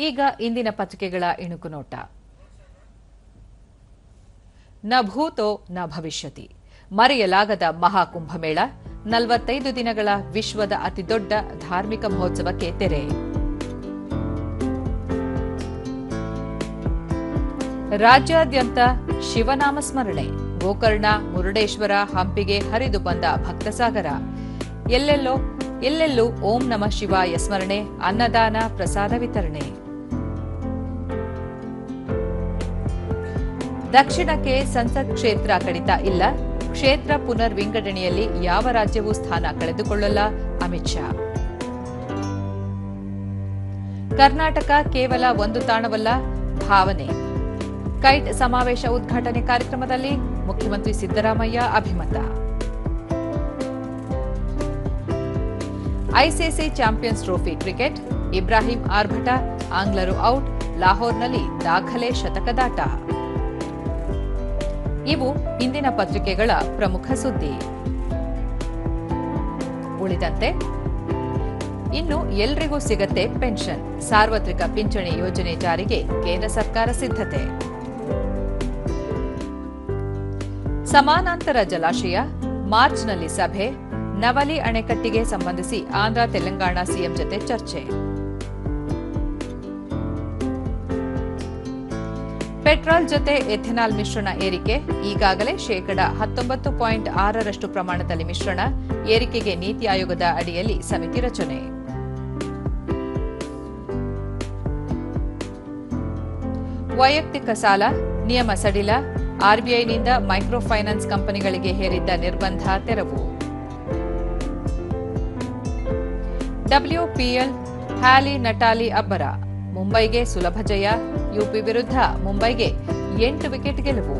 ಈಗ ಇಂದಿನ ಪತ್ರಿಕೆಗಳ ಇಣುಕು ನೋಟ. ನ ಭೂತೋ ನ ಭವಿಷ್ಯತಿ, ಮರೆಯಲಾಗದ ಮಹಾಕುಂಭಮೇಳ, 45 ದಿನಗಳ ವಿಶ್ವದ ಅತಿದೊಡ್ಡ ಧಾರ್ಮಿಕ ಮಹೋತ್ಸವಕ್ಕೆ ತೆರೆ. ರಾಜ್ಯಾದ್ಯಂತ ಶಿವನಾಮ ಸ್ಮರಣೆ, ಗೋಕರ್ಣ, ಮುರುಡೇಶ್ವರ, ಹಂಪಿಗೆ ಹರಿದು ಬಂದ ಭಕ್ತಸಾಗರ. ಎಲ್ಲೆಲ್ಲೂ ಓಂ ನಮಃ ಶಿವಾಯ ಸ್ಮರಣೆ, ಅನ್ನದಾನ, ಪ್ರಸಾದ ವಿತರಣೆ. ದಕ್ಷಿಣಕ್ಕೆ ಸಂಸತ್ ಕ್ಷೇತ್ರ ಕಡಿತ ಇಲ್ಲ, ಕ್ಷೇತ್ರ ಪುನರ್ ವಿಂಗಡಣೆಯಲ್ಲಿ ಯಾವ ರಾಜ್ಯವೂ ಸ್ಥಾನ ಕಳೆದುಕೊಳ್ಳಲ್ಲ, ಅಮಿತ್ ಶಾ. ಕರ್ನಾಟಕ ಕೇವಲ ಒಂದು ತಾಣವಲ್ಲ, ಭಾವನೆ. ಕೈಟ್ ಸಮಾವೇಶ ಉದ್ಘಾಟನೆ ಕಾರ್ಯಕ್ರಮದಲ್ಲಿ ಮುಖ್ಯಮಂತ್ರಿ ಸಿದ್ದರಾಮಯ್ಯ ಅಭಿಮತ. ICC champions trophy cricket, Ibrahim ಆರ್ಭಟ, ಆಂಗ್ಲರು ಔಟ್, ಲಾಹೋರ್ನಲ್ಲಿ ದಾಖಲೆ ಶತಕದಾಟ. ಇವು ಇಂದಿನ ಪತ್ರಿಕೆಗಳ ಪ್ರಮುಖ ಸುದ್ದಿ. ಉಳಿದಂತೆ ಇನ್ನು ಎಲ್ರಿಗೂ ಸಿಗತ್ತೆ ಪೆನ್ಷನ್, ಸಾರ್ವತ್ರಿಕ ಪಿಂಚಣಿ ಯೋಜನೆ ಜಾರಿಗೆ ಕೇಂದ್ರ ಸರ್ಕಾರ ಸಿದ್ಧತೆ. ಸಮಾನಾಂತರ ಜಲಾಶಯ, ಮಾರ್ಚ್ನಲ್ಲಿ ಸಭೆ, ನವಲಿ ಅಣೆಕಟ್ಟಿಗೆ ಸಂಬಂಧಿಸಿ ಆಂಧ್ರ ತೆಲಂಗಾಣ ಸಿಎಂ ಜತೆ ಚರ್ಚೆ. ಪೆಟ್ರೋಲ್ ಜೊತೆ ಎಥೆನಾಲ್ ಮಿಶ್ರಣ ಏರಿಕೆ, ಈಗಾಗಲೇ ಶೇಕಡ 19.6 ಪ್ರಮಾಣದಲ್ಲಿ ಮಿಶ್ರಣ, ಏರಿಕೆಗೆ ನೀತಿ ಆಯೋಗದ ಅಡಿಯಲ್ಲಿ ಸಮಿತಿ ರಚನೆ. ವೈಯಕ್ತಿಕ ಸಾಲ ನಿಯಮ ಸಡಿಲ, ಆರ್ಬಿಐನಿಂದ ಮೈಕ್ರೋ ಫೈನಾನ್ಸ್ ಕಂಪನಿಗಳಿಗೆ ಹೇರಿದ್ದ ನಿರ್ಬಂಧ ತೆರವು. ಡಬ್ಲ್ಯೂಪಿಎಲ್ ಹ್ಯಾಲಿ ನಟಾಲಿ ಅಬ್ಬರ, ಮುಂಬೈಗೆ ಸುಲಭ ಜಯ, ಯುಪಿ ವಿರುದ್ಧ ಮುಂಬೈಗೆ 8 ವಿಕೆಟ್ ಗೆಲುವು.